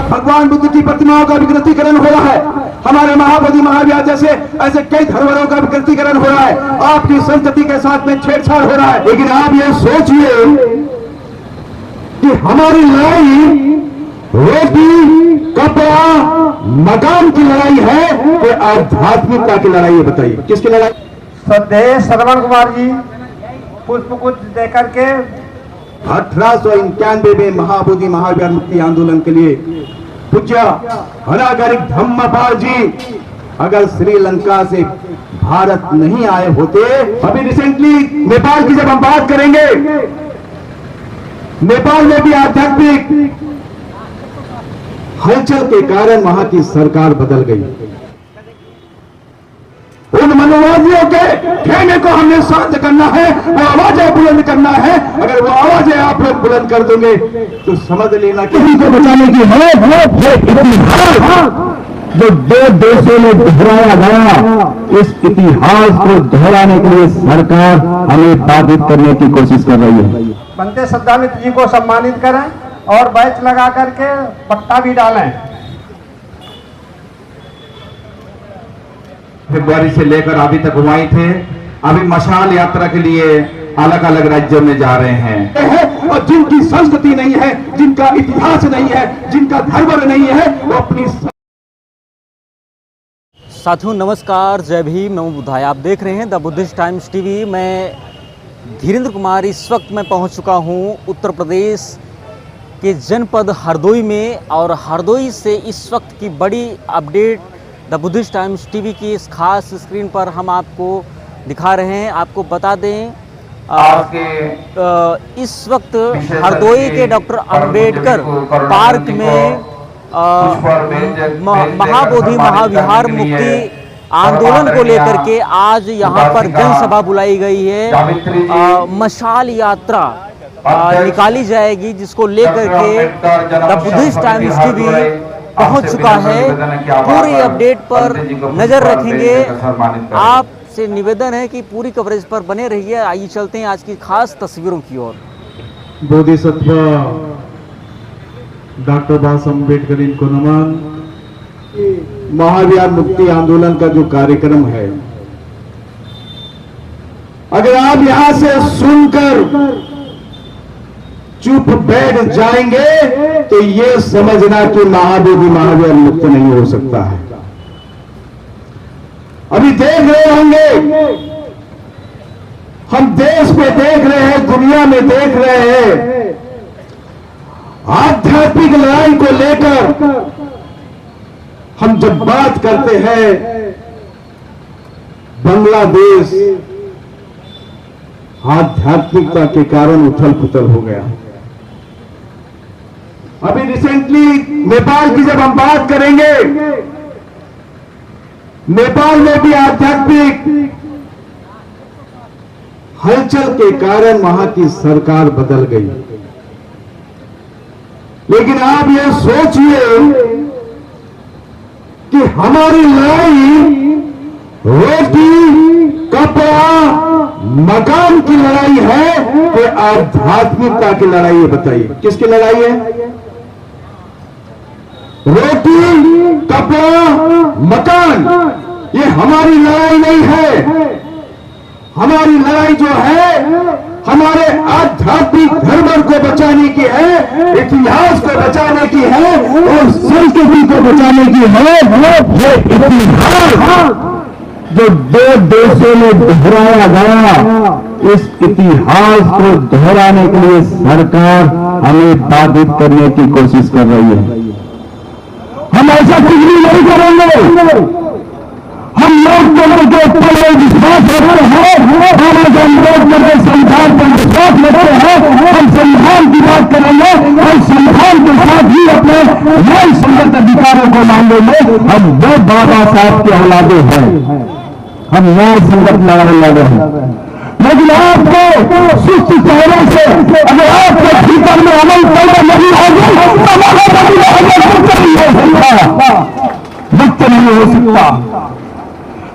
भगवान बुद्ध की प्रतिमाओं का विकृतीकरण हो रहा है, हमारे महाबोधि महावीर जैसे ऐसे कई धरोहरों का विकृतीकरण हो रहा है, आपकी संस्कृति के साथ में छेड़छाड़ हो रहा है। लेकिन आप ये सोचिए कि हमारी लड़ाई रोटी कपड़ा मकान की लड़ाई है कि आध्यात्मिकता की लड़ाई है? बताइए किसकी लड़ाई? श्रद्धेय श्रवण कुमार जी पुष्प कुछ देकर के 1891 में महाबोधि महावीर मुक्ति आंदोलन के लिए पूज्य अनागरिक धम्मपाल जी अगर श्रीलंका से भारत नहीं आए होते, अभी रिसेंटली नेपाल की जब हम बात करेंगे, नेपाल में भी आध्यात्मिक हलचल के कारण वहां की सरकार बदल गई। उन मनोवादियों के कहने को हमने शांत करना है, वो आवाजें बुलंद करना है। अगर वो आवाजें आप लोग बुलंद कर दोगे तो समझ लेना किसी को बचाने की है जो दो देशों में दोहराया गया, इस इतिहास को दोहराने के लिए सरकार हमें बाधित करने की कोशिश कर रही है। बनते सद्दामित्र जी को सम्मानित करें और बैच लगा करके पट्टा भी डालें। फरवरी से लेकर अभी तक वहीं थे, अभी मशाल यात्रा के लिए अलग अलग राज्यों में जा रहे हैं। और जिनकी संस्कृति नहीं है, जिनका इतिहास नहीं है, जिनका धर्म नहीं है, वो अपनी। साथियों नमस्कार, जय भीम, नमो बुद्धाय। आप देख रहे हैं द बुद्धिस्ट टाइम्स टीवी। मैं धीरेन्द्र कुमार इस वक्त मैं पहुंच चुका हूं उत्तर प्रदेश के जनपद हरदोई में, और हरदोई से इस वक्त की बड़ी update the Buddhist times TV की इस खास स्क्रीन पर हम आपको दिखा रहे हैं। आपको बता दें इस वक्त हरदोई के डॉक्टर अंबेडकर पार्क में महाबोधि महाविहार मुक्ति आंदोलन को लेकर के आज यहाँ पर जनसभा बुलाई गई है। मशाल यात्रा निकाली जाएगी जिसको लेकर के द बुद्धिस्ट टाइम्स टीवी पहुंच चुका है। पूरी अपडेट पर नजर रखेंगे। आपसे निवेदन है कि पूरी कवरेज पर बने रहिए। आइए चलते हैं आज की खास तस्वीरों की ओर। बोधिसत्व डॉक्टर बाबा अम्बेडकर इनको नमन। महावीर मुक्ति आंदोलन का जो कार्यक्रम है, अगर आप यहां से सुनकर चुप बैठ जाएंगे तो ये समझना कि महाबोधि महावीर मुक्त नहीं हो सकता है। अभी देख रहे होंगे, हम देश में देख रहे हैं, दुनिया में देख रहे हैं, आध्यात्मिक लड़ाई को लेकर हम जब बात करते हैं, बांग्लादेश आध्यात्मिकता के कारण उथल पुथल हो गया। अभी रिसेंटली नेपाल की जब हम बात करेंगे, नेपाल में भी आध्यात्मिक हलचल के कारण वहां की सरकार बदल गई। लेकिन आप ये सोचिए कि हमारी लड़ाई रोटी कपड़ा मकान की लड़ाई है कि आध्यात्मिकता की लड़ाई है? बताइए किसकी लड़ाई है? रोटी कपड़ा मकान, ये हमारी लड़ाई नहीं है। हमारी लड़ाई जो है हमारे आध्यात्मिक धर्म को बचाने की है, इतिहास को बचाने की है और संस्कृति को बचाने की है। वो इतिहास जो दो देशों में दोहराया गया, इस इतिहास को दोहराने के लिए सरकार हमें बाधित करने की कोशिश कर रही है। हम ऐसा कुछ भी नहीं करेंगे। हम लोकतंत्र के ऊपर में विश्वास रखते हैं, बाबा अम्बेडकर के संविधान पर विश्वास रखते हैं। हम संविधान की बात करेंगे, हम संविधान के साथ ही अपने न्याय संगत अधिकारों को मांगेंगे। हम वो बाबा साहब के औलादे हैं, हम न्याय संगत लड़ने लगे हैं। लेकिन आपको सुस्त चेहरे से अगर आपके भीतर में अमल पैदा नहीं होगी तो मुक्त नहीं हो सकता।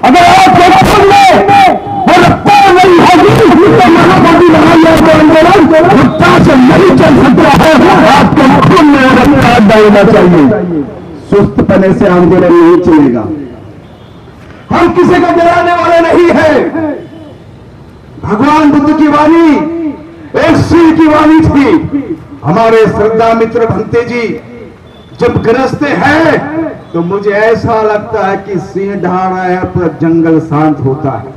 अगर आपके खून में वो रफ्तार नहीं होगी तो महाबोधि महावीर आंदोलन मुक्ता से नहीं चल सकता है। आपके खून में रफ्तार होना चाहिए। सुस्त पने से आंदोलन नहीं चलेगा। हम किसी को डराने वाले नहीं है। भगवान बुद्ध की वाणी एक सिंह की वाणी थी। हमारे श्रद्धा मित्र भंते जी जब गरजते हैं तो मुझे ऐसा लगता है कि सिंह ढा रहा है, पूरा जंगल शांत होता है।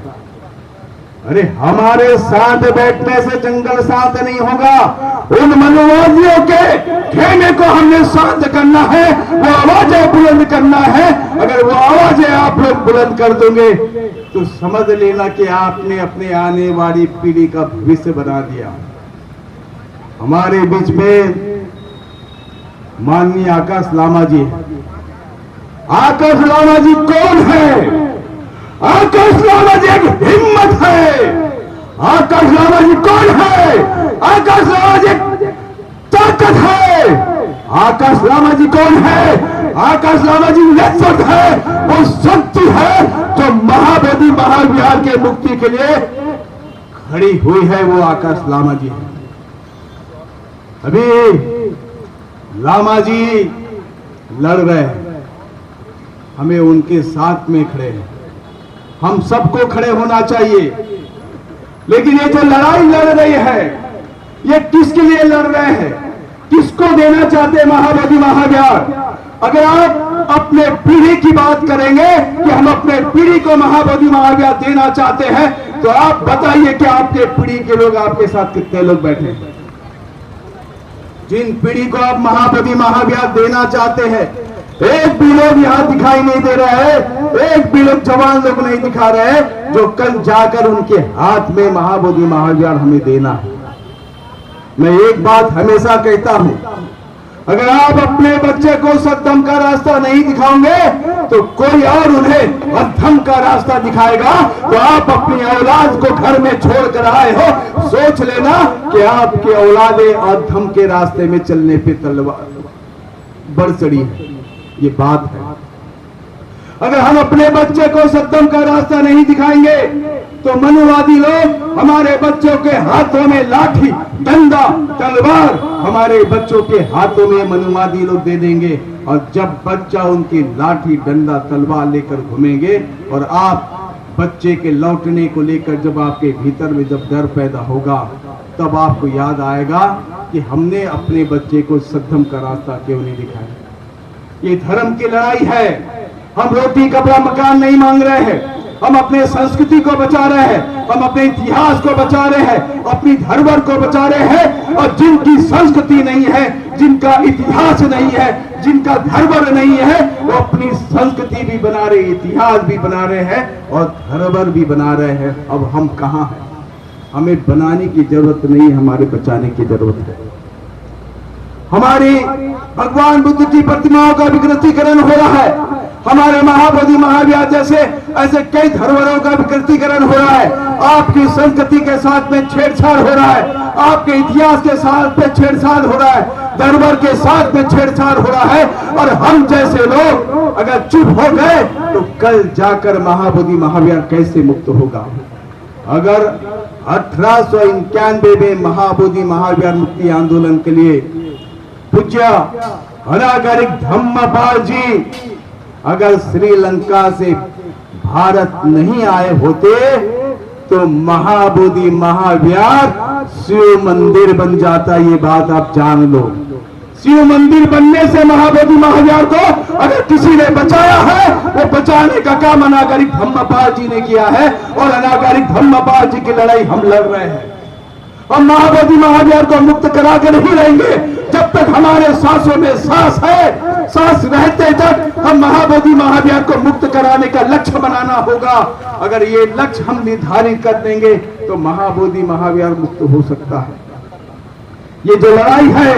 अरे हमारे साथ बैठने से जंगल शांत नहीं होगा। उन मनुवादियों के खेमे को हमने शांत करना है, वो आवाजें बुलंद करना है। अगर वो आवाजें आप लोग बुलंद कर दोगे तो समझ लेना कि आपने अपने आने वाली पीढ़ी का भविष्य बना दिया। हमारे बीच में माननीय आकाश लामा जी है। आकाश लामा जी कौन है? आकाश लामा जी एक हिम्मत है। आकाश लामा जी कौन है? आकाश लामा जी एक ताकत है। आकाश लामा जी कौन है? आकाश लामा जी नेतृत्व है, वो शक्ति है जो महाबोधि महाविहार के मुक्ति के लिए खड़ी हुई है। वो आकाश लामा जी है। अभी लामा जी लड़ रहे हैं, हमें उनके साथ में खड़े हैं। हम सबको खड़े होना चाहिए। लेकिन ये जो लड़ाई लड़ रही है, ये किसके लिए लड़ रहे हैं? किसको देना चाहते हैं महाबोधि महाविहार? अगर आप अपने पीढ़ी की बात करेंगे कि हम अपने पीढ़ी को महाबोधि महाविहार देना चाहते हैं, तो आप बताइए कि आपके पीढ़ी के लोग आपके साथ कितने लोग बैठे हैं? जिन पीढ़ी को आप महाबोधि महाविहार देना चाहते हैं, एक भी लोग यहां दिखाई नहीं दे रहा है। एक भी लोग जवान लोग नहीं दिखा रहे हैं जो कल जाकर उनके हाथ में महाबोधि महाविहार हमें देना है। मैं एक बात हमेशा कहता हूं, अगर आप अपने बच्चे को सद्धम का रास्ता नहीं दिखाओगे तो कोई और उन्हें अधम का रास्ता दिखाएगा। तो आप अपनी औलाद को घर में छोड़ कर आए हो, सोच लेना कि आपके औलादे अधम के रास्ते में चलने पे तलवार बढ़ चढ़ी है। ये बात है। अगर हम अपने बच्चे को सद्धम का रास्ता नहीं दिखाएंगे तो मनुवादी लोग हमारे बच्चों के हाथों में लाठी, डंडा, तलवार हमारे बच्चों के हाथों में मनुवादी लोग दे देंगे। और जब बच्चा उनकी लाठी, डंडा, तलवार लेकर घूमेंगे और आप बच्चे के लौटने को लेकर जब आपके भीतर में जब डर पैदा होगा, तब आपको याद आएगा कि हमने अपने बच्चे को सद्धम का रास्ता क्यों नहीं दिखाया। ये धर्म की लड़ाई है। हम रोटी, कपड़ा, मकान नहीं मांग रहे हैं। हम अपने संस्कृति को बचा रहे हैं, हम अपने इतिहास को बचा रहे हैं, अपनी धरोहर को बचा रहे हैं। और जिनकी संस्कृति नहीं है, जिनका इतिहास नहीं है, जिनका धरोहर नहीं है, वो अपनी संस्कृति भी बना रहे, इतिहास भी बना रहे हैं और धरोहर भी बना रहे हैं। अब हम कहां हैं? हमें बनाने की जरूरत नहीं, हमारे बचाने की जरूरत है। हमारी भगवान बुद्ध की प्रतिमाओं का विकृतीकरण हो रहा है। हमारे महाबोधि महाविहार जैसे ऐसे कई धरोहरों का विकृतीकरण हो रहा है। आपकी संस्कृति के साथ में छेड़छाड़ हो रहा है, आपके इतिहास के साथ में छेड़छाड़ हो रहा है, धरोहर के साथ में छेड़छाड़ हो रहा है। और हम जैसे लोग अगर चुप हो गए तो कल जाकर महाबोधि महाविहार कैसे मुक्त होगा? अगर 1891 में महाबोधि महाविहार मुक्ति आंदोलन के लिए पूज्य अनागरिक धम्मपाल जी अगर श्रीलंका से भारत नहीं आए होते तो महाबोधि महाविहार शिव मंदिर बन जाता। ये बात आप जान लो। शिव मंदिर बनने से महाबोधि महाविहार को अगर किसी ने बचाया है, वो बचाने का काम अनागरिक धम्मपाल जी ने किया है। और अनागरिक धम्मपाल जी की लड़ाई हम लड़ रहे हैं। हम महाबोधि महाविहार को मुक्त करा के नहीं रहेंगे जब तक हमारे सांसों में सांस है। सांस रहते तक हम महाबोधि महाविहार को मुक्त कराने का लक्ष्य बनाना होगा। अगर ये लक्ष्य हम निर्धारित कर देंगे तो महाबोधि महाविहार मुक्त हो सकता है। ये जो लड़ाई है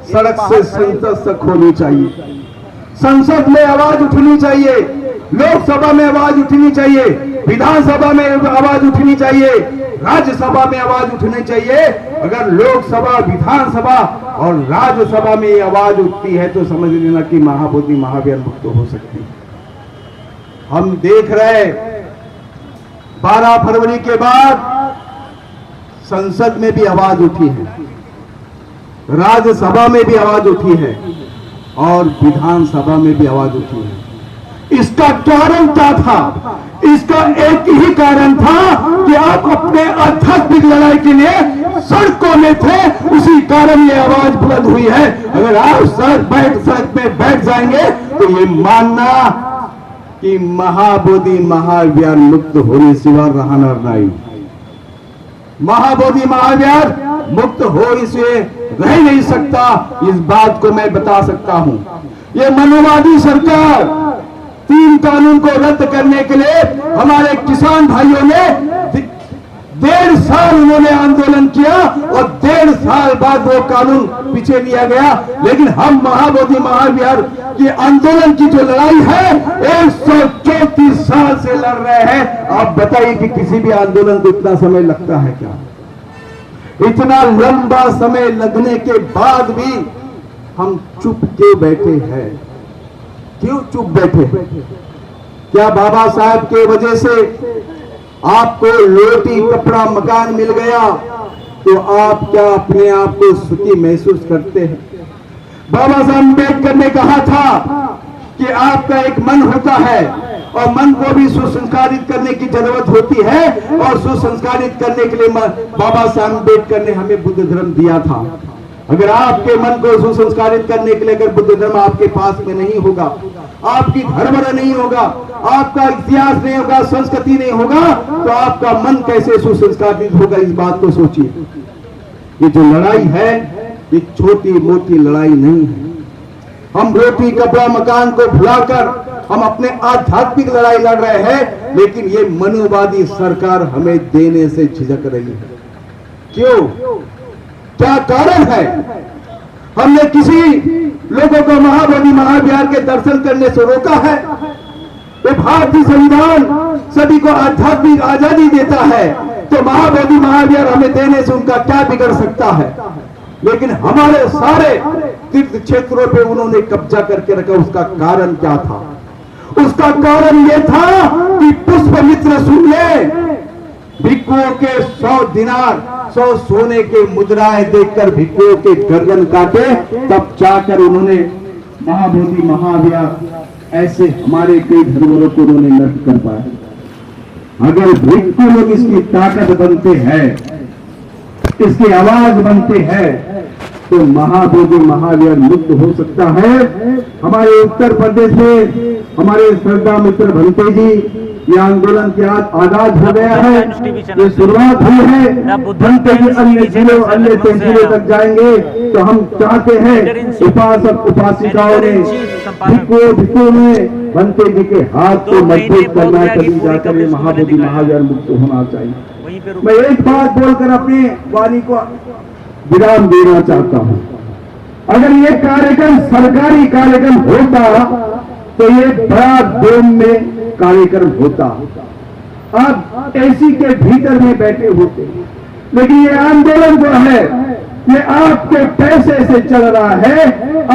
सड़क से संसद तक होनी चाहिए। संसद में आवाज उठनी चाहिए, लोकसभा में आवाज उठनी चाहिए, विधानसभा में आवाज उठनी चाहिए, राज्यसभा में आवाज उठनी चाहिए। अगर लोकसभा, विधानसभा और राज्यसभा में ये आवाज उठती है तो समझ लेना कि महाबोधि महाविहार मुक्त हो सकती है। हम देख रहे 12 फरवरी के बाद संसद में भी आवाज उठी है, राज्यसभा में भी आवाज उठी है। और विधानसभा में भी आवाज उठी है। इसका कारण क्या था? इसका एक ही कारण था कि आप अपने आध्यात्मिक लड़ाई के लिए सड़कों में थे, उसी कारण ये आवाज बुलंद हुई है। अगर आप सड़क पे बैठ जाएंगे तो ये मानना कि महाबोधि महाविहार मुक्त होने सिवा रहना नहीं। महाबोधि महाविहार मुक्त हो इसे रह नहीं सकता, इस बात को मैं बता सकता हूं। ये मनोवादी सरकार 3 कानून को रद्द करने के लिए हमारे किसान भाइयों ने 1.5 साल उन्होंने आंदोलन किया और 1.5 साल बाद वो कानून पीछे लिया गया। लेकिन हम महाबोधि महाविहार की आंदोलन की जो लड़ाई है 134 साल से लड़ रहे हैं। आप बताइए कि किसी भी आंदोलन को इतना समय लगता है क्या? इतना लंबा समय लगने के बाद भी हम चुप क्यों बैठे हैं? क्यों चुप बैठे? क्या बाबा साहब के वजह से आपको रोटी कपड़ा मकान मिल गया तो आप क्या अपने आप को सुखी महसूस करते हैं? बाबा साहब अम्बेडकर ने कहा था कि आपका एक मन होता है और मन को भी सुसंस्कारित करने की जरूरत होती है, और सुसंस्कारित करने के लिए बाबा साहब अम्बेडकर ने हमें बुद्ध धर्म दिया था। अगर आपके मन को सुसंस्कारित करने के लिए अगर बुद्ध धर्म आपके पास में नहीं होगा, आपकी धर्म नहीं होगा, आपका इतिहास नहीं होगा, संस्कृति नहीं होगा, तो आपका मन कैसे सुसंस्कारित होगा? इस बात को सोचिए। ये जो लड़ाई है ये छोटी मोटी लड़ाई नहीं है। हम रोटी कपड़ा मकान को भुलाकर हम अपने आध्यात्मिक लड़ाई लड़ रहे हैं, लेकिन ये मनोवादी सरकार हमें देने से झिझक रही है। क्यों? क्या कारण है? हमने किसी लोगों को महाबोधि महाविहार के दर्शन करने से रोका है? तो भारतीय संविधान सभी को आध्यात्मिक आजादी देता है, तो महाबोधि महाविहार हमें देने से उनका क्या बिगड़ सकता है? लेकिन हमारे सारे तीर्थ क्षेत्रों पे उन्होंने कब्जा करके रखा। उसका कारण क्या था? उसका कारण यह था कि पुष्पमित्र सुन ले, भिक्षुओं के 100 दिनार 100 सोने के मुद्राएं देखकर भिक्षुओं के गर्दन काटे, तब जाकर उन्होंने महाबोधि महाविहार ऐसे हमारे कई धर्मों को उन्होंने नष्ट कर पाया। अगर भिक्षु लोग इसकी ताकत बनते हैं, इसकी आवाज बनते हैं, तो महाबोधि महाविहार मुक्त हो सकता है। हमारे उत्तर प्रदेश में हमारे श्रद्धा मित्र भंते जी ये आंदोलन के आज आगाज हो गया है, ये शुरुआत हुई है। भंते जी अन्य जिलों अन्य तहसीलों तक जाएंगे, तो हम चाहते हैं उपासक उपासिकाओं ने भिक्षुओं में भंते जी के हाथ को मजबूत करना है, तभी जाकर ये महाबोधि महाविहार मुक्त होना चाहिए। मैं एक बात बोलकर अपनी वाणी को विराम देना चाहता हूं। अगर ये कार्यक्रम सरकारी कार्यक्रम होता तो ये बड़ा डोम में कार्यक्रम होता, आप एसी के भीतर में बैठे होते। लेकिन ये आंदोलन जो है ये आपके पैसे से चल रहा है।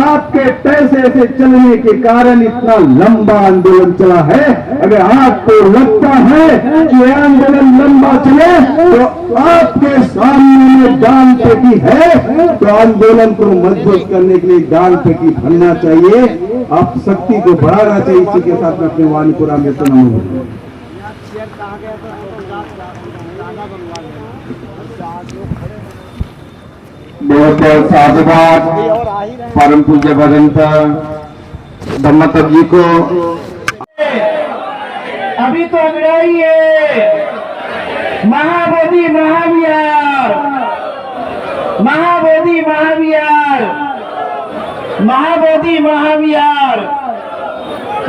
आपके पैसे से चलने के कारण इतना लंबा आंदोलन चला है। अगर आपको लगता है कि ये आंदोलन लंबा चले तो आपके सामने में दान पेटी है, तो आंदोलन को मजबूत करने के लिए दान पेटी भरना चाहिए। आप शक्ति को बढ़ाना चाहिए। इसी के साथ में अपने वाणी को राम बहुत बहुत साधुवाद परम पूज्य भगवंत धम्मतप जी को। अभी तो लड़ाई है महाबोधि महाविहार, महाबोधि महाविहार, महाबोधि महाविहार।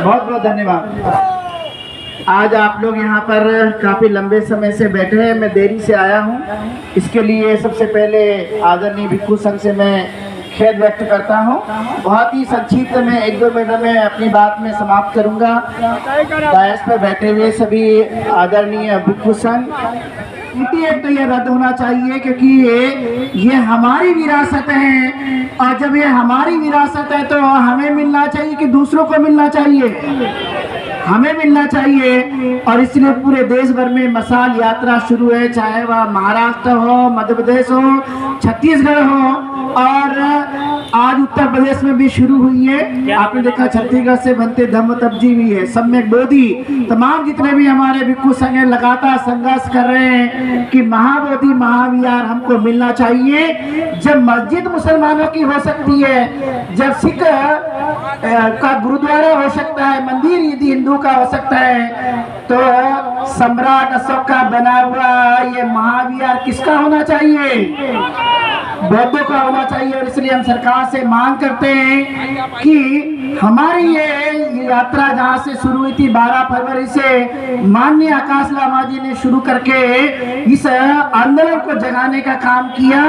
बहुत बहुत धन्यवाद। आज आप लोग यहाँ पर काफ़ी लंबे समय से बैठे हैं। मैं देरी से आया हूँ, इसके लिए सबसे पहले आदरणीय भिक्षु संघ से मैं खेद व्यक्त करता हूँ। बहुत ही संक्षिप्त में 1-2 मिनट में अपनी बात में समाप्त करूँगा। डायस पर बैठे हुए सभी आदरणीय भिक्षु संघ, एक तो ये रद्द होना चाहिए, क्योंकि ये हमारी विरासत है, और जब ये हमारी विरासत है तो हमें मिलना चाहिए कि दूसरों को मिलना चाहिए। हमें मिलना चाहिए। और इसलिए पूरे देश भर में मशाल यात्रा शुरू है, चाहे वह महाराष्ट्र हो, मध्य प्रदेश हो, छत्तीसगढ़ हो, और आज उत्तर प्रदेश में भी शुरू हुई है। आपने देखा छत्तीसगढ़ से बनते धम्म तब्जी हुई है, सम्यक बोधि। तमाम जितने भी हमारे भिक्षु संघ हैं लगातार संघर्ष कर रहे हैं कि महाबोधि महाविहार हमको मिलना चाहिए। जब मस्जिद मुसलमानों की हो सकती है, जब सिख का गुरुद्वारा हो सकता है, मंदिर यदि हिंदू का हो सकता है, तो सम्राट अशोक का बना हुआ ये महाविहार किसका होना चाहिए? बौद्धों का होना चाहिए। और इसलिए हम सरकार से मांग करते हैं कि हमारी ये यात्रा जहाँ से शुरू हुई थी 12 फरवरी से माननीय आकाश लामा जी ने शुरू करके इस आंदोलन को जगाने का काम किया,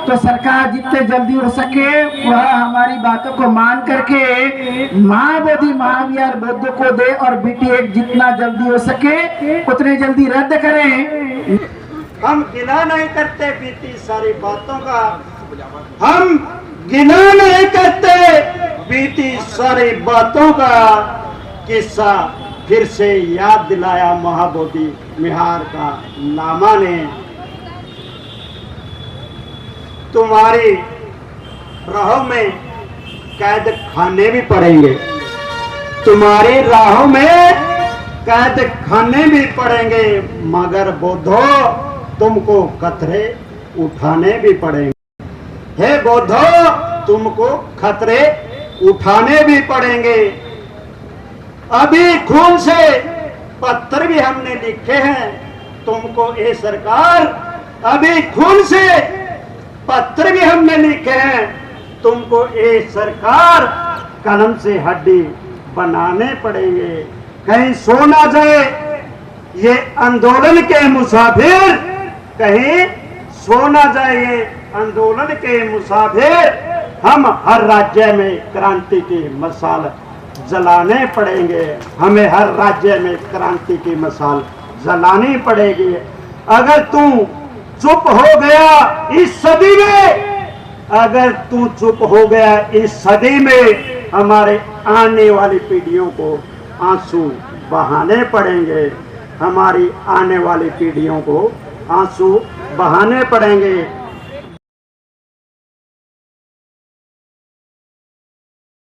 तो सरकार जितने जल्दी हो सके वह हमारी बातों को मान करके महाबोधि महाविहार बौद्धों को दे, और BT1 जितना जल्दी हो सके उतने जल्दी रद्द करें। हम गिला नहीं करते बीती सारी बातों का, हम गिला नहीं करते बीती सारी बातों का। किस्सा फिर से याद दिलाया महाबोधि विहार का लामा ने। तुम्हारी राहों में कैद खाने भी पड़ेंगे, तुम्हारी राहों में कैद खाने भी पड़ेंगे, मगर बौद्धो तुमको खतरे उठाने भी पड़ेंगे। हे बौद्धो तुमको खतरे उठाने भी पड़ेंगे। अभी खून से पत्र भी हमने लिखे हैं तुमको ये सरकार, अभी खून से पत्र भी हमने लिखे हैं तुमको ये सरकार, कलम से हड्डी बनाने पड़ेंगे। कहीं सो ना जाए ये आंदोलन के मुसाफिर, कहीं सो ना जाए ये आंदोलन के मुसाफिर। हम हर राज्य में क्रांति की मशाल जलाने पड़ेंगे, हमें हर राज्य में क्रांति की मशाल जलानी पड़ेगी। अगर तू चुप हो गया इस सदी में, अगर तू चुप हो गया इस सदी में, हमारे आने वाली पीढ़ियों को आंसू बहाने पड़ेंगे, हमारी आने वाली पीढ़ियों को आंसू बहाने पड़ेंगे।